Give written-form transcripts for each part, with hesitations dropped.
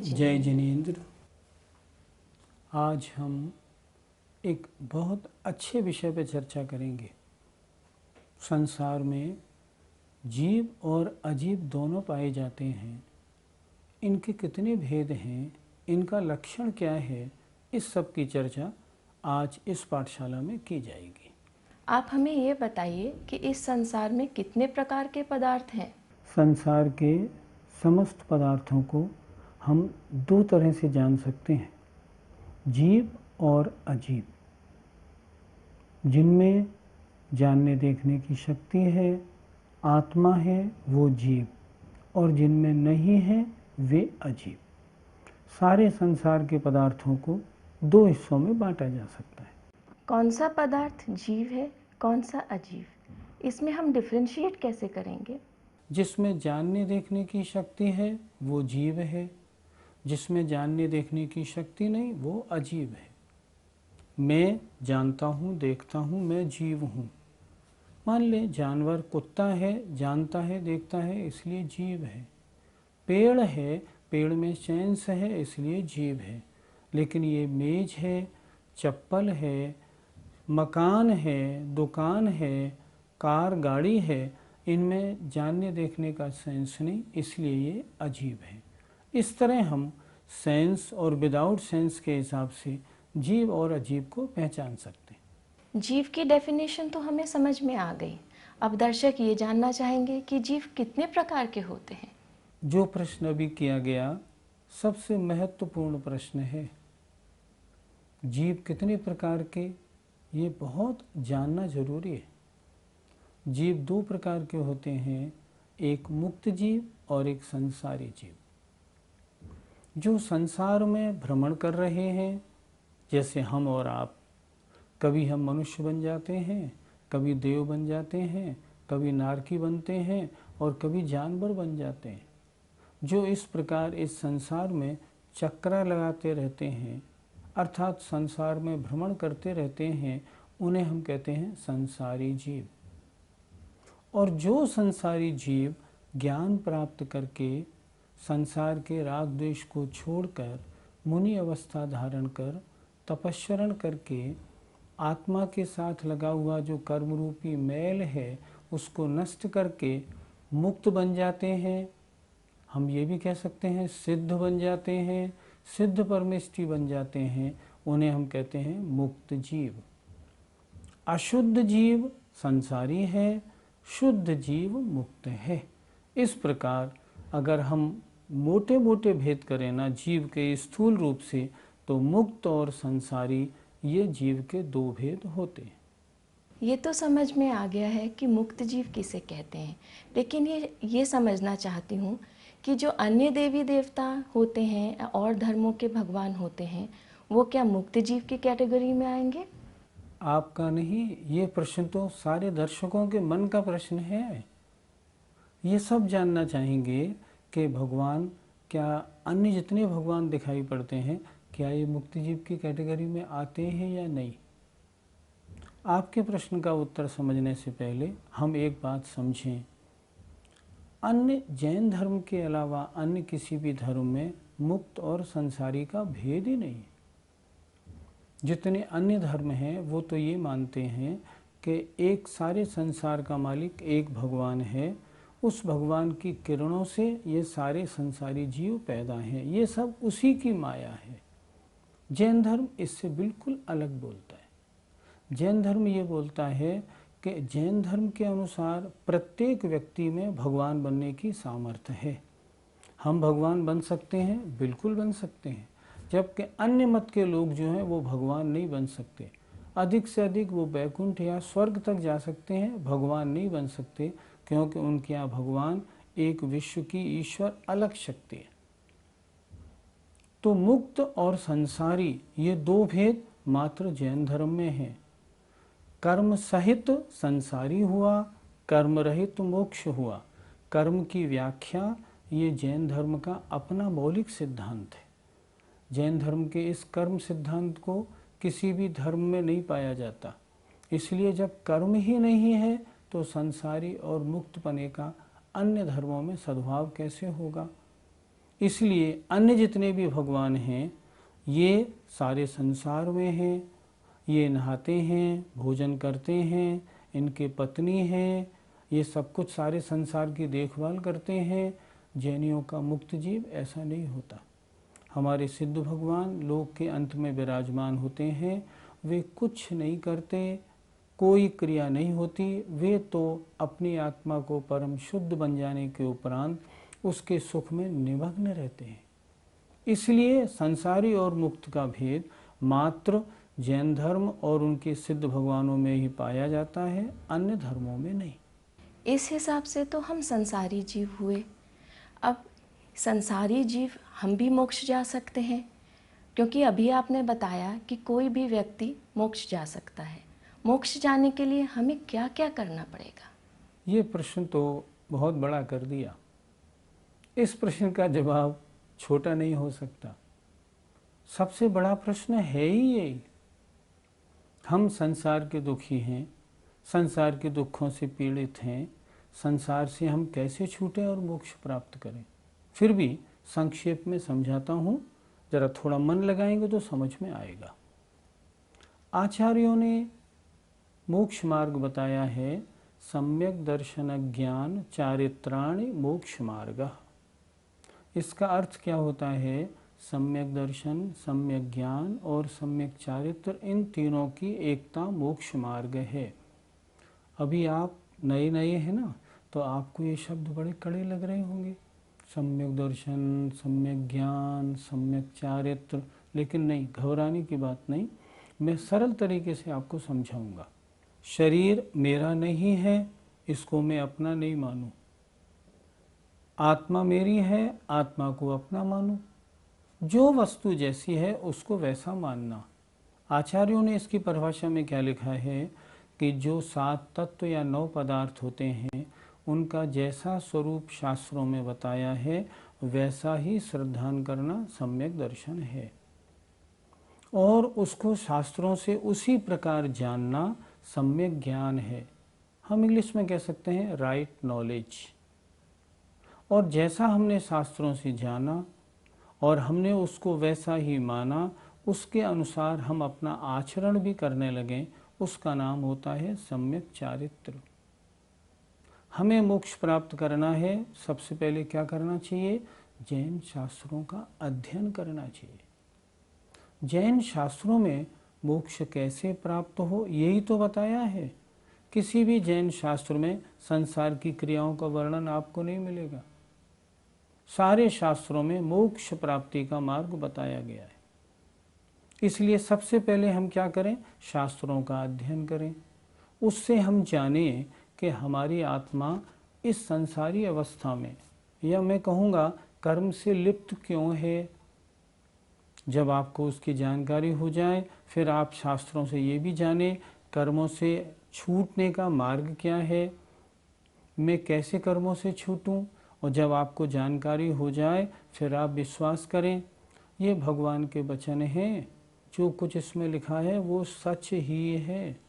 जय जिनेंद्र। आज हम एक बहुत अच्छे विषय पर चर्चा करेंगे। संसार में जीव और अजीव दोनों पाए जाते हैं। इनके कितने भेद हैं, इनका लक्षण क्या है, इस सब की चर्चा आज इस पाठशाला में की जाएगी। आप हमें ये बताइए कि इस संसार में कितने प्रकार के पदार्थ हैं? संसार के समस्त पदार्थों को हम दो तरह से जान सकते हैं, जीव और अजीव। जिनमें जानने देखने की शक्ति है, आत्मा है, वो जीव, और जिनमें नहीं है वे अजीव। सारे संसार के पदार्थों को दो हिस्सों में बांटा जा सकता है। कौन सा पदार्थ जीव है, कौन सा अजीव? इसमें हम डिफरेंशिएट कैसे करेंगे? जिसमें जानने देखने की शक्ति है वो जीव है, जिसमें जानने देखने की शक्ति नहीं वो अजीव है। मैं जानता हूँ, देखता हूँ, मैं जीव हूँ। मान ले जानवर कुत्ता है, जानता है, देखता है, इसलिए जीव है। पेड़ है, पेड़ में सेंस है, इसलिए जीव है। लेकिन ये मेज है, चप्पल है, मकान है, दुकान है, कार गाड़ी है, इनमें जानने देखने का सेंस नहीं, इसलिए ये अजीब है। इस तरह हम सेंस और विदाउट सेंस के हिसाब से जीव और अजीब को पहचान सकते हैं। जीव की डेफिनेशन तो हमें समझ में आ गई। अब दर्शक ये जानना चाहेंगे कि जीव कितने प्रकार के होते हैं। जो प्रश्न अभी किया गया सबसे महत्वपूर्ण प्रश्न है। जीव कितने प्रकार के, ये बहुत जानना जरूरी है। जीव दो प्रकार के होते हैं, एक मुक्त जीव और एक संसारी जीव। जो संसार में भ्रमण कर रहे हैं, जैसे हम और आप। कभी हम मनुष्य बन जाते हैं, कभी देव बन जाते हैं, कभी नारकी बनते हैं और कभी जानवर बन जाते हैं। जो इस प्रकार इस संसार में चक्रा लगाते रहते हैं, अर्थात संसार में भ्रमण करते रहते हैं, उन्हें हम कहते हैं संसारी जीव। और जो संसारी जीव ज्ञान प्राप्त करके संसार के राग द्वेष को छोड़कर मुनि अवस्था धारण कर तपस्वरण करके आत्मा के साथ लगा हुआ जो कर्म रूपी मैल है उसको नष्ट करके मुक्त बन जाते हैं। हम ये भी कह सकते हैं सिद्ध बन जाते हैं, सिद्ध परमेष्टि बन जाते हैं, उन्हें हम कहते हैं मुक्त जीव। अशुद्ध जीव संसारी है, शुद्ध जीव मुक्त है। इस प्रकार अगर हम मोटे मोटे भेद करें ना जीव के स्थूल रूप से, तो मुक्त और संसारी ये जीव के दो भेद होते हैं। ये तो समझ में आ गया है कि मुक्त जीव किसे कहते हैं, लेकिन ये समझना चाहती हूँ कि जो अन्य देवी देवता होते हैं और धर्मों के भगवान होते हैं, वो क्या मुक्त जीव की कैटेगरी में आएंगे? आपका नहीं, ये प्रश्न तो सारे दर्शकों के मन का प्रश्न है। ये सब जानना चाहेंगे कि भगवान, क्या अन्य जितने भगवान दिखाई पड़ते हैं, क्या ये मुक्त जीव की कैटेगरी में आते हैं या नहीं। आपके प्रश्न का उत्तर समझने से पहले हम एक बात समझें। अन्य जैन धर्म के अलावा अन्य किसी भी धर्म में मुक्त और संसारी का भेद ही नहीं है। जितने अन्य धर्म हैं वो तो ये मानते हैं कि एक सारे संसार का मालिक एक भगवान है, उस भगवान की किरणों से ये सारे संसारी जीव पैदा हैं, ये सब उसी की माया है। जैन धर्म इससे बिल्कुल अलग बोलता है। जैन धर्म ये बोलता है कि जैन धर्म के अनुसार प्रत्येक व्यक्ति में भगवान बनने की सामर्थ्य है। हम भगवान बन सकते हैं, बिल्कुल बन सकते हैं, जबकि अन्य मत के लोग जो हैं वो भगवान नहीं बन सकते। अधिक से अधिक वो बैकुंठ या स्वर्ग तक जा सकते हैं, भगवान नहीं बन सकते। क्योंकि उनके यहाँ भगवान एक विश्व की ईश्वर अलग शक्ति है। तो मुक्त और संसारी ये दो भेद मात्र जैन धर्म में हैं। कर्म सहित संसारी हुआ, कर्म रहित मोक्ष हुआ। कर्म की व्याख्या ये जैन धर्म का अपना मौलिक सिद्धांत है। जैन धर्म के इस कर्म सिद्धांत को किसी भी धर्म में नहीं पाया जाता। इसलिए जब कर्म ही नहीं है तो संसारी और मुक्त पने का अन्य धर्मों में सद्भाव कैसे होगा। इसलिए अन्य जितने भी भगवान हैं ये सारे संसार में हैं। ये नहाते हैं, भोजन करते हैं, इनके पत्नी हैं, ये सब कुछ सारे संसार की देखभाल करते हैं। जैनियों का मुक्त जीव ऐसा नहीं होता। हमारे सिद्ध भगवान लोक के अंत में विराजमान होते हैं। वे कुछ नहीं करते, कोई क्रिया नहीं होती। वे तो अपनी आत्मा को परम शुद्ध बन जाने के उपरांत उसके सुख में निमग्न रहते हैं। इसलिए संसारी और मुक्त का भेद मात्र जैन धर्म और उनके सिद्ध भगवानों में ही पाया जाता है, अन्य धर्मों में नहीं। इस हिसाब से तो हम संसारी जीव हुए। अब संसारी जीव हम भी मोक्ष जा सकते हैं, क्योंकि अभी आपने बताया कि कोई भी व्यक्ति मोक्ष जा सकता है। मोक्ष जाने के लिए हमें क्या क्या करना पड़ेगा? ये प्रश्न तो बहुत बड़ा कर दिया। इस प्रश्न का जवाब छोटा नहीं हो सकता। सबसे बड़ा प्रश्न है ही यही। हम संसार के दुखी हैं, संसार के दुखों से पीड़ित हैं। संसार से हम कैसे छूटें और मोक्ष प्राप्त करें। फिर भी संक्षेप में समझाता हूँ, जरा थोड़ा मन लगाएंगे तो समझ में आएगा। आचार्यों ने मोक्ष मार्ग बताया है, सम्यक दर्शन ज्ञान चारित्राणि मोक्ष मार्ग। इसका अर्थ क्या होता है? सम्यक दर्शन, सम्यक ज्ञान और सम्यक चारित्र, इन तीनों की एकता मोक्ष मार्ग है। अभी आप नए नए हैं ना, तो आपको ये शब्द बड़े कड़े लग रहे होंगे, सम्यक दर्शन, सम्यक ज्ञान, सम्यक चारित्र। लेकिन नहीं, घबराने की बात नहीं, मैं सरल तरीके से आपको समझाऊंगा। शरीर मेरा नहीं है, इसको मैं अपना नहीं मानूं। आत्मा मेरी है, आत्मा को अपना मानूं। जो वस्तु जैसी है उसको वैसा मानना। आचार्यों ने इसकी परिभाषा में क्या लिखा है कि जो 7 तत्व या 9 पदार्थ होते हैं उनका जैसा स्वरूप शास्त्रों में बताया है वैसा ही श्रद्धान करना सम्यक दर्शन है, और उसको शास्त्रों से उसी प्रकार जानना सम्यक ज्ञान है। हम इंग्लिश में कह सकते हैं राइट नॉलेज। और जैसा हमने शास्त्रों से जाना और हमने उसको वैसा ही माना, उसके अनुसार हम अपना आचरण भी करने लगें, उसका नाम होता है सम्यक चारित्र। हमें मोक्ष प्राप्त करना है, सबसे पहले क्या करना चाहिए? जैन शास्त्रों का अध्ययन करना चाहिए। जैन शास्त्रों में मोक्ष कैसे प्राप्त हो यही तो बताया है। किसी भी जैन शास्त्र में संसार की क्रियाओं का वर्णन आपको नहीं मिलेगा। सारे शास्त्रों में मोक्ष प्राप्ति का मार्ग बताया गया है। इसलिए सबसे पहले हम क्या करें? शास्त्रों का अध्ययन करें। उससे हम जानें कि हमारी आत्मा इस संसारी अवस्था में, या मैं कहूँगा कर्म से लिप्त क्यों है। जब आपको उसकी जानकारी हो जाए, फिर आप शास्त्रों से ये भी जानें कर्मों से छूटने का मार्ग क्या है, मैं कैसे कर्मों से छूटूं। और जब आपको जानकारी हो जाए फिर आप विश्वास करें ये भगवान के वचन हैं, जो कुछ इसमें लिखा है वो सच ही है।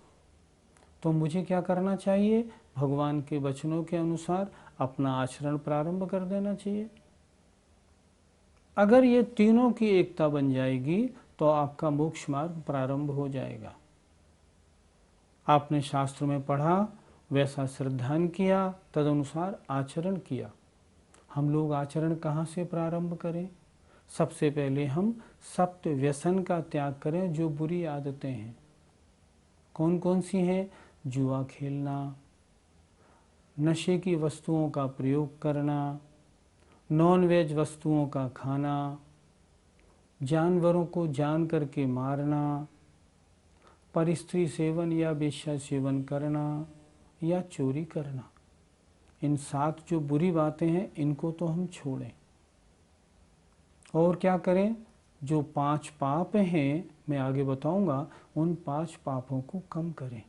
तो मुझे क्या करना चाहिए? भगवान के वचनों के अनुसार अपना आचरण प्रारंभ कर देना चाहिए। अगर ये तीनों की एकता बन जाएगी तो आपका मोक्ष मार्ग प्रारंभ हो जाएगा। आपने शास्त्र में पढ़ा, वैसा श्रद्धान किया, तदनुसार आचरण किया। हम लोग आचरण कहाँ से प्रारंभ करें? सबसे पहले हम सप्त व्यसन का त्याग करें, जो बुरी आदतें हैं। कौन कौन सी हैं? जुआ खेलना, नशे की वस्तुओं का प्रयोग करना, नॉन वेज वस्तुओं का खाना, जानवरों को जान करके मारना, परस्त्री सेवन या वेश्या सेवन करना, या चोरी करना। इन 7 जो बुरी बातें हैं इनको तो हम छोड़ें, और क्या करें, जो 5 पाप हैं मैं आगे बताऊंगा, उन 5 पापों को कम करें।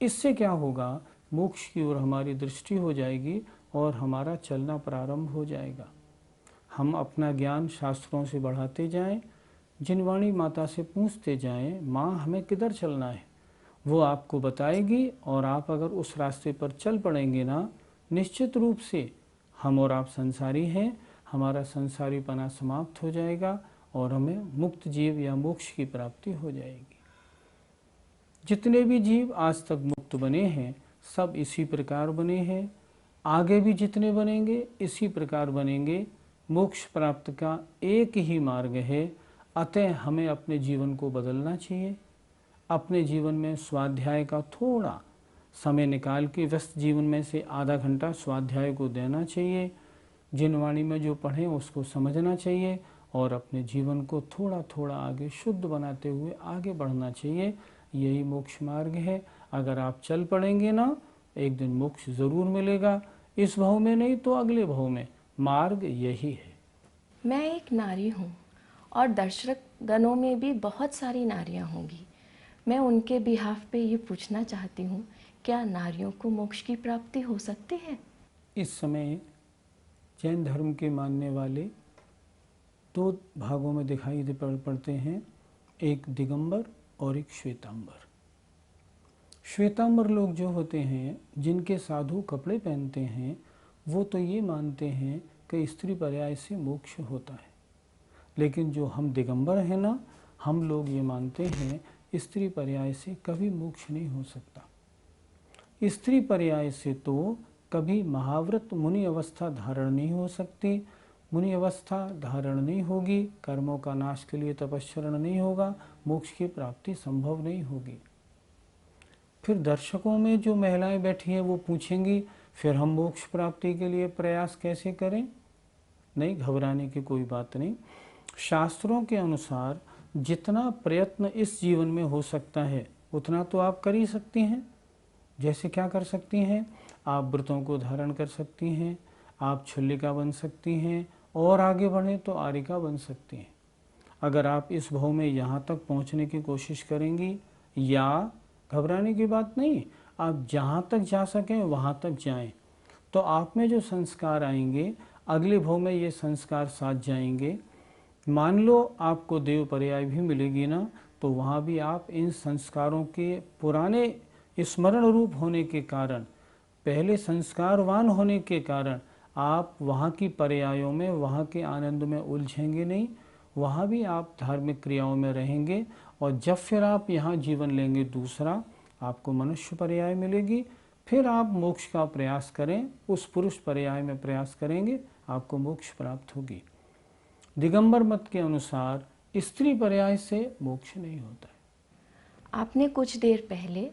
इससे क्या होगा, मोक्ष की ओर हमारी दृष्टि हो जाएगी और हमारा चलना प्रारंभ हो जाएगा। हम अपना ज्ञान शास्त्रों से बढ़ाते जाएं, जिनवाणी माता से पूछते जाएं, माँ हमें किधर चलना है, वो आपको बताएगी, और आप अगर उस रास्ते पर चल पड़ेंगे ना, निश्चित रूप से हम और आप संसारी हैं, हमारा संसारीपना समाप्त हो जाएगा और हमें मुक्त जीव या मोक्ष की प्राप्ति हो जाएगी। जितने भी जीव आज तक मुक्त बने हैं सब इसी प्रकार बने हैं, आगे भी जितने बनेंगे इसी प्रकार बनेंगे। मोक्ष प्राप्त का एक ही मार्ग है, अतः हमें अपने जीवन को बदलना चाहिए। अपने जीवन में स्वाध्याय का थोड़ा समय निकाल के व्यस्त जीवन में से आधा घंटा स्वाध्याय को देना चाहिए। जिनवाणी में जो पढ़ें उसको समझना चाहिए और अपने जीवन को थोड़ा थोड़ा आगे शुद्ध बनाते हुए आगे बढ़ना चाहिए। यही मोक्ष मार्ग है। अगर आप चल पड़ेंगे ना, एक दिन मोक्ष ज़रूर मिलेगा, इस भाव में नहीं तो अगले भाव में। मार्ग यही है। मैं एक नारी हूँ और दर्शक गणों में भी बहुत सारी नारियाँ होंगी। मैं उनके बिहाफ पे ये पूछना चाहती हूँ, क्या नारियों को मोक्ष की प्राप्ति हो सकती है? इस समय जैन धर्म के मानने वाले 2 भागों में दिखाई पड़ते हैं, एक दिगंबर और एक श्वेतांबर। श्वेतांबर लोग जो होते हैं, जिनके साधु कपड़े पहनते हैं, वो तो ये मानते हैं कि स्त्री पर्याय से मोक्ष होता है। लेकिन जो हम दिगंबर हैं ना, हम लोग ये मानते हैं स्त्री पर्याय से कभी मोक्ष नहीं हो सकता। स्त्री पर्याय से तो कभी महाव्रत मुनि अवस्था धारण नहीं हो सकती। मुनि अवस्था धारण नहीं होगी, कर्मों का नाश के लिए तपस्चरण नहीं होगा, मोक्ष की प्राप्ति संभव नहीं होगी। फिर दर्शकों में जो महिलाएं बैठी हैं वो पूछेंगी, फिर हम मोक्ष प्राप्ति के लिए प्रयास कैसे करें? नहीं, घबराने की कोई बात नहीं। शास्त्रों के अनुसार जितना प्रयत्न इस जीवन में हो सकता है उतना तो आप कर ही सकती हैं। जैसे क्या कर सकती हैं, आप व्रतों को धारण कर सकती हैं, आप छुल्लिका बन सकती हैं, और आगे बढ़ें तो आरिका बन सकती हैं। अगर आप इस भाव में यहाँ तक पहुँचने की कोशिश करेंगी, या घबराने की बात नहीं, आप जहाँ तक जा सकें वहाँ तक जाएं, तो आप में जो संस्कार आएंगे अगले भाव में ये संस्कार साथ जाएंगे। मान लो आपको देव पर्याय भी मिलेगी ना, तो वहाँ भी आप इन संस्कारों के पुराने स्मरण रूप होने के कारण, पहले संस्कारवान होने के कारण आप वहाँ की पर्यायों में, वहाँ के आनंद में उलझेंगे नहीं, वहाँ भी आप धार्मिक क्रियाओं में रहेंगे। और जब फिर आप यहाँ जीवन लेंगे दूसरा, आपको मनुष्य पर्याय मिलेगी, फिर आप मोक्ष का प्रयास करें, उस पुरुष पर्याय में प्रयास करेंगे, आपको मोक्ष प्राप्त होगी। दिगंबर मत के अनुसार स्त्री पर्याय से मोक्ष नहीं होता है। आपने कुछ देर पहले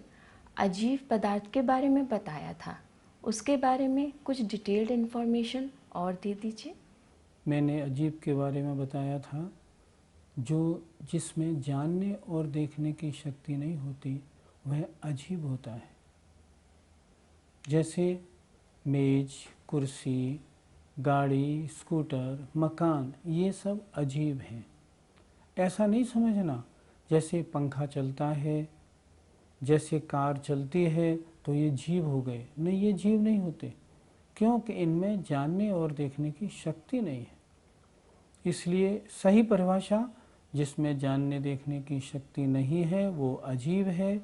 अजीव पदार्थ के बारे में बताया था, उसके बारे में कुछ डिटेल्ड इन्फॉर्मेशन और दे दीजिए। मैंने अजीब के बारे में बताया था, जिसमें जानने और देखने की शक्ति नहीं होती, वह अजीब होता है। जैसे मेज, कुर्सी, गाड़ी, स्कूटर, मकान, ये सब अजीब हैं। ऐसा नहीं समझना जैसे पंखा चलता है, जैसे कार चलती है तो ये जीव हो गए। नहीं, ये जीव नहीं होते, क्योंकि इनमें जानने और देखने की शक्ति नहीं है। इसलिए सही परिभाषा, जिसमें जानने देखने की शक्ति नहीं है वो अजीब है।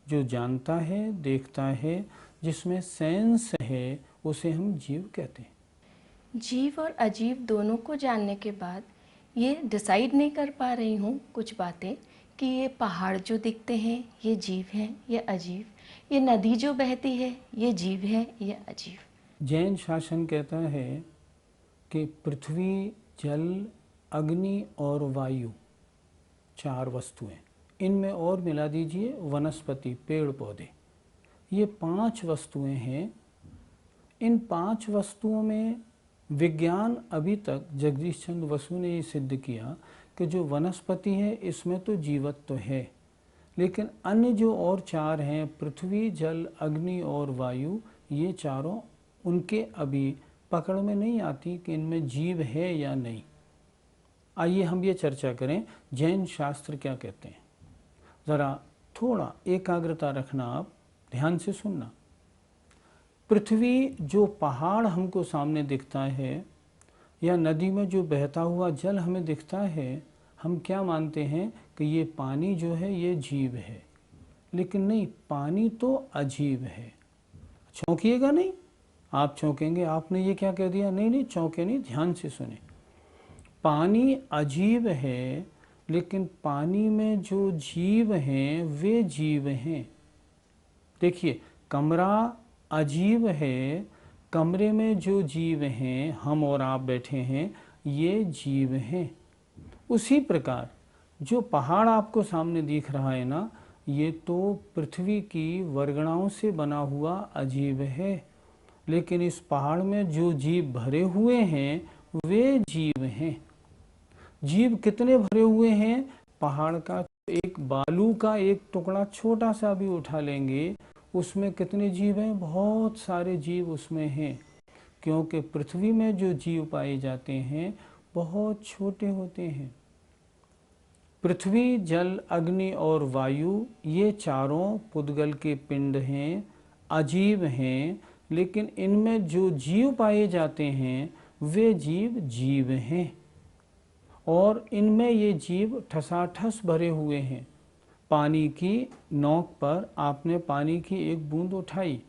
जो जानता है, देखता है, जिसमें सेंस है, उसे हम जीव कहते हैं। जीव और अजीब दोनों को जानने के बाद ये डिसाइड नहीं कर पा रही हूँ कुछ बातें, कि ये पहाड़ जो दिखते हैं ये जीव हैं, ये अजीब, ये नदी जो बहती है ये जीव है, ये अजीब। जैन शासन कहता है कि पृथ्वी, जल, अग्नि और वायु 4 वस्तुएं, इनमें और मिला दीजिए वनस्पति, पेड़ पौधे, ये 5 वस्तुएं हैं। इन 5 वस्तुओं में विज्ञान अभी तक, जगदीश चंद्र बसु ने ये सिद्ध किया कि जो वनस्पति है इसमें तो जीवत्व है, लेकिन अन्य जो और 4 हैं, पृथ्वी, जल, अग्नि और वायु, ये चारों उनके अभी पकड़ में नहीं आती कि इनमें जीव है या नहीं। आइए हम ये चर्चा करें जैन शास्त्र क्या कहते हैं। ज़रा थोड़ा एकाग्रता रखना, आप ध्यान से सुनना। पृथ्वी जो पहाड़ हमको सामने दिखता है या नदी में जो बहता हुआ जल हमें दिखता है, हम क्या मानते हैं कि ये पानी जो है ये जीव है, लेकिन नहीं, पानी तो अजीब है। चौंकिएगा नहीं, आप चौंकेंगे, आपने ये क्या कह दिया, नहीं नहीं चौंके नहीं, ध्यान से सुने। पानी अजीब है, लेकिन पानी में जो जीव हैं वे जीव हैं। देखिए, कमरा अजीब है, कमरे में जो जीव हैं, हम और आप बैठे हैं, ये जीव हैं। उसी प्रकार जो पहाड़ आपको सामने दिख रहा है ना, ये तो पृथ्वी की वर्गणाओं से बना हुआ अजीब है, लेकिन इस पहाड़ में जो जीव भरे हुए हैं वे जीव हैं। जीव कितने भरे हुए हैं? पहाड़ का एक बालू का एक टुकड़ा छोटा सा भी उठा लेंगे, उसमें कितने जीव हैं? बहुत सारे जीव उसमें हैं, क्योंकि पृथ्वी में जो जीव पाए जाते हैं बहुत छोटे होते हैं। पृथ्वी, जल, अग्नि और वायु, ये चारों पुद्गल के पिंड हैं, अजीब हैं, लेकिन इनमें जो जीव पाए जाते हैं वे जीव जीव हैं, और इनमें ये जीव ठसाठस भरे हुए हैं। पानी की नोक पर आपने पानी की एक बूंद उठाई,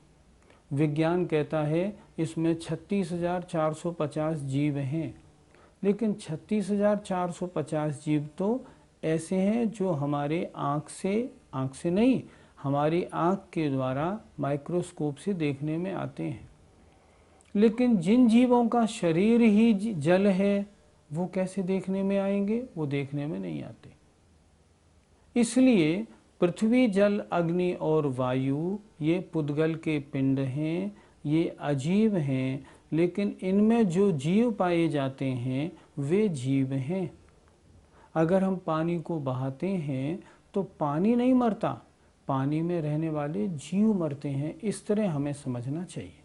विज्ञान कहता है इसमें 36,450 जीव हैं, लेकिन 36,450 जीव तो ऐसे हैं जो हमारे आँख से नहीं, हमारी आँख के द्वारा माइक्रोस्कोप से देखने में आते हैं। लेकिन जिन जीवों का शरीर ही जल है वो कैसे देखने में आएंगे? वो देखने में नहीं आते। इसलिए पृथ्वी, जल, अग्नि और वायु ये पुद्गल के पिंड हैं, ये अजीब हैं, लेकिन इनमें जो जीव पाए जाते हैं वे जीव हैं। अगर हम पानी को बहाते हैं तो पानी नहीं मरता, पानी में रहने वाले जीव मरते हैं। इस तरह हमें समझना चाहिए।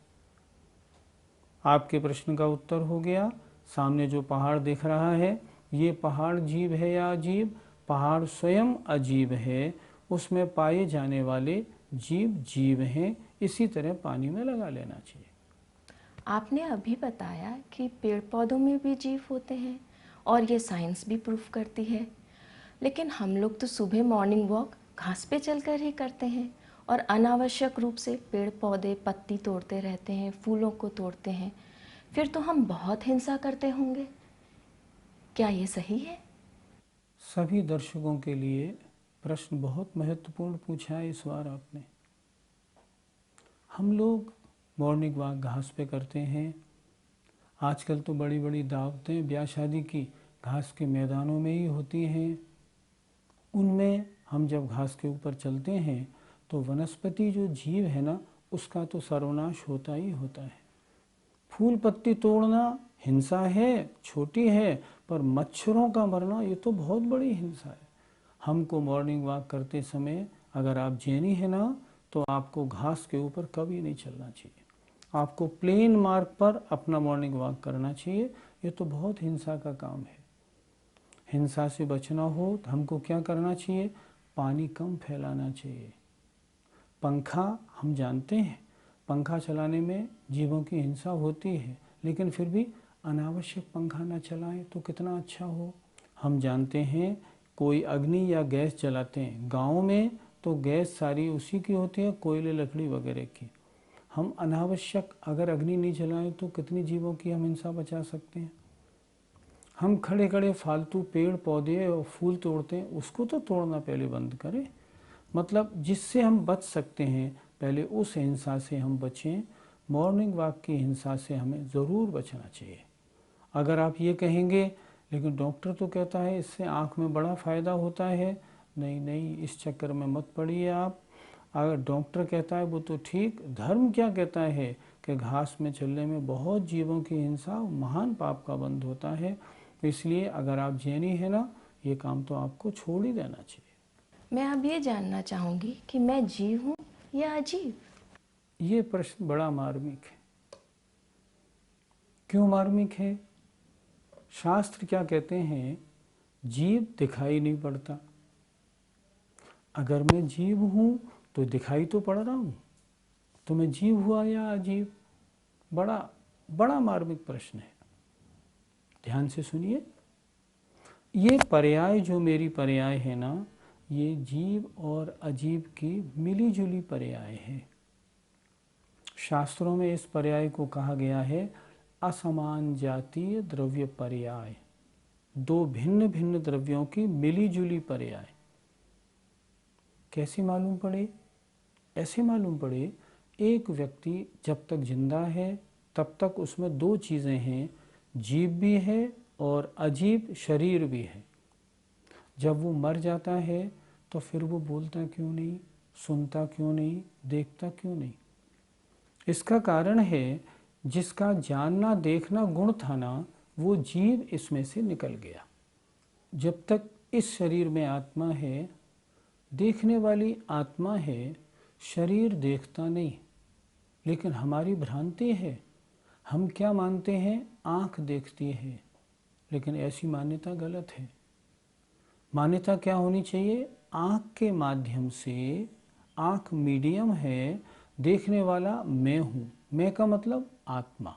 आपके प्रश्न का उत्तर हो गया। सामने जो पहाड़ दिख रहा है, ये पहाड़ जीव है या अजीब? पहाड़ स्वयं अजीब है, उसमें पाए जाने वाले जीव जीव हैं। इसी तरह पानी में लगा लेना चाहिए। आपने अभी बताया कि पेड़ पौधों में भी जीव होते हैं और ये साइंस भी प्रूफ करती है, लेकिन हम लोग तो सुबह मॉर्निंग वॉक घास पे चलकर ही करते हैं और अनावश्यक रूप से पेड़ पौधे पत्ती तोड़ते रहते हैं, फूलों को तोड़ते हैं। फिर तो हम बहुत हिंसा करते होंगे, क्या ये सही है? सभी दर्शकों के लिए प्रश्न बहुत महत्वपूर्ण पूछा है इस बार आपने। हम लोग मॉर्निंग वॉक घास पे करते हैं। आजकल तो बड़ी बड़ी दावतें ब्याह शादी की घास के मैदानों में ही होती हैं। उनमें हम जब घास के ऊपर चलते हैं तो वनस्पति जो जीव है ना, उसका तो सर्वनाश होता ही होता है। फूल पत्ती तोड़ना हिंसा है, छोटी है, पर मच्छरों का मरना ये तो बहुत बड़ी हिंसा है। हमको मॉर्निंग वॉक करते समय, अगर आप जैनी है ना, तो आपको घास के ऊपर कभी नहीं चलना चाहिए। आपको प्लेन मार्ग पर अपना मॉर्निंग वॉक करना चाहिए। ये तो बहुत हिंसा का काम है। हिंसा से बचना हो तो हमको क्या करना चाहिए? पानी कम फैलाना चाहिए। पंखा, हम जानते हैं पंखा चलाने में जीवों की हिंसा होती है, लेकिन फिर भी अनावश्यक पंखा न चलाएं तो कितना अच्छा हो। हम जानते हैं कोई अग्नि या गैस जलाते हैं, गाँव में तो गैस सारी उसी की होती है, कोयले लकड़ी वगैरह की। हम अनावश्यक अगर अग्नि नहीं जलाएं तो कितनी जीवों की हम हिंसा बचा सकते हैं। हम खड़े खड़े फालतू पेड़ पौधे और फूल तोड़ते हैं, उसको तो तोड़ना पहले बंद करें। मतलब जिससे हम बच सकते हैं पहले उस हिंसा से हम बचें। मॉर्निंग वॉक की हिंसा से हमें ज़रूर बचना चाहिए। अगर आप ये कहेंगे लेकिन डॉक्टर तो कहता है इससे आँख में बड़ा फ़ायदा होता है, नहीं नहीं, इस चक्कर में मत पड़िए आप। अगर डॉक्टर कहता है वो तो ठीक, धर्म क्या कहता है कि घास में चलने में बहुत जीवों की हिंसा महान पाप का बंध होता है। इसलिए अगर आप जैनी है ना, ये काम तो आपको छोड़ ही देना चाहिए। मैं अब ये जानना चाहूँगी कि मैं जीव हूँ या अजीब? ये प्रश्न बड़ा मार्मिक है। क्यों मार्मिक है? शास्त्र क्या कहते हैं? जीव दिखाई नहीं पड़ता। अगर मैं जीव हूं तो दिखाई तो पड़ रहा हूं, तो मैं जीव हुआ या अजीब? बड़ा बड़ा मार्मिक प्रश्न है। ध्यान से सुनिए। ये पर्याय जो मेरी पर्याय है ना, ये जीव और अजीब की मिली जुली पर्याय है। शास्त्रों में इस पर्याय को कहा गया है असमान जातीय द्रव्य पर्याय। दो भिन्न भिन्न द्रव्यों की मिली जुली पर्याय। कैसे मालूम पड़े? ऐसे मालूम पड़े, एक व्यक्ति जब तक जिंदा है तब तक उसमें दो चीज़ें हैं, जीव भी है और अजीब शरीर भी है। जब वो मर जाता है तो फिर वो बोलता क्यों नहीं, सुनता क्यों नहीं, देखता क्यों नहीं? इसका कारण है जिसका जानना देखना गुण था ना, वो जीव इसमें से निकल गया। जब तक इस शरीर में आत्मा है, देखने वाली आत्मा है, शरीर देखता नहीं। लेकिन हमारी भ्रांति है, हम क्या मानते हैं? आँख देखती है, लेकिन ऐसी मान्यता गलत है। मान्यता क्या होनी चाहिए? आँख के माध्यम से, आँख मीडियम है, देखने वाला मैं हूँ। मैं का मतलब आत्मा।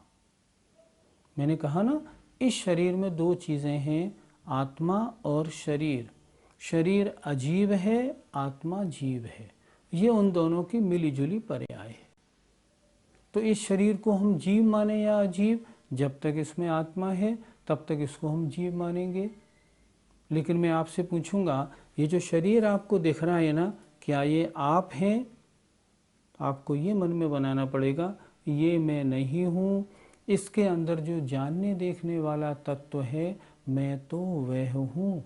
मैंने कहा ना, इस शरीर में दो चीज़ें हैं, आत्मा और शरीर। शरीर अजीब है, आत्मा जीव है। ये उन दोनों की मिली जुली पर्याय है। तो इस शरीर को हम जीव माने या अजीब? जब तक इसमें आत्मा है तब तक इसको हम जीव मानेंगे। लेकिन मैं आपसे पूछूंगा, ये जो शरीर आपको दिख रहा है ना, क्या ये आप हैं? आपको ये मन में बनाना पड़ेगा, ये मैं नहीं हूँ। इसके अंदर जो जानने देखने वाला तत्व है, मैं तो वह हूँ।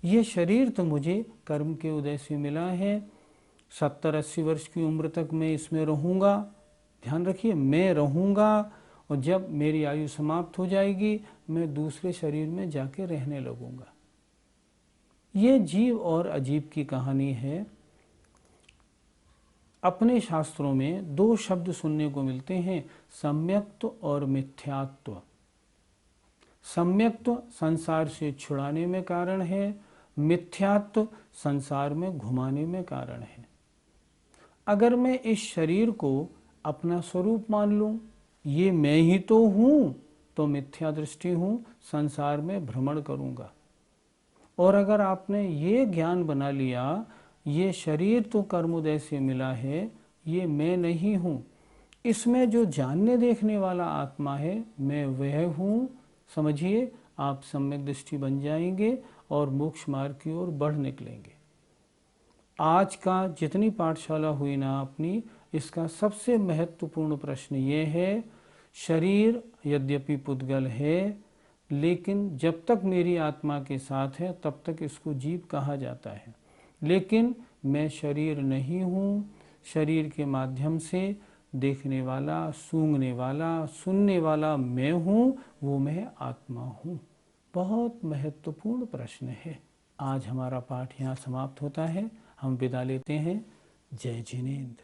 ये शरीर तो मुझे कर्म के उदय से मिला है। 70-80 वर्ष की उम्र तक मैं इसमें रहूँगा। ध्यान रखिए, मैं रहूँगा, और जब मेरी आयु समाप्त हो जाएगी मैं दूसरे शरीर में जाके रहने लगूँगा। ये जीव और अजीब की कहानी है। अपने शास्त्रों में दो शब्द सुनने को मिलते हैं, सम्यक्त्व और मिथ्यात्व। सम्यक्त्व संसार से छुड़ाने में कारण है, मिथ्यात्व संसार में घुमाने में कारण है। अगर मैं इस शरीर को अपना स्वरूप मान लूं, ये मैं ही तो हूँ, तो मिथ्या दृष्टि हूँ, संसार में भ्रमण करूँगा। और अगर आपने ये ज्ञान बना लिया, ये शरीर तो कर्मोदय से मिला है, ये मैं नहीं हूँ, इसमें जो जानने देखने वाला आत्मा है, मैं वह हूँ, समझिए, आप सम्यक दृष्टि बन जाएंगे और मोक्ष मार्ग की ओर बढ़ निकलेंगे। आज का जितनी पाठशाला हुई ना अपनी, इसका सबसे महत्वपूर्ण प्रश्न ये है, शरीर यद्यपि पुद्गल है, लेकिन जब तक मेरी आत्मा के साथ है तब तक इसको जीव कहा जाता है। लेकिन मैं शरीर नहीं हूँ। शरीर के माध्यम से देखने वाला, सूंघने वाला, सुनने वाला मैं हूँ, वो मैं आत्मा हूँ। बहुत महत्वपूर्ण प्रश्न है। आज हमारा पाठ यहाँ समाप्त होता है। हम विदा लेते हैं। जय जिनेंद्र।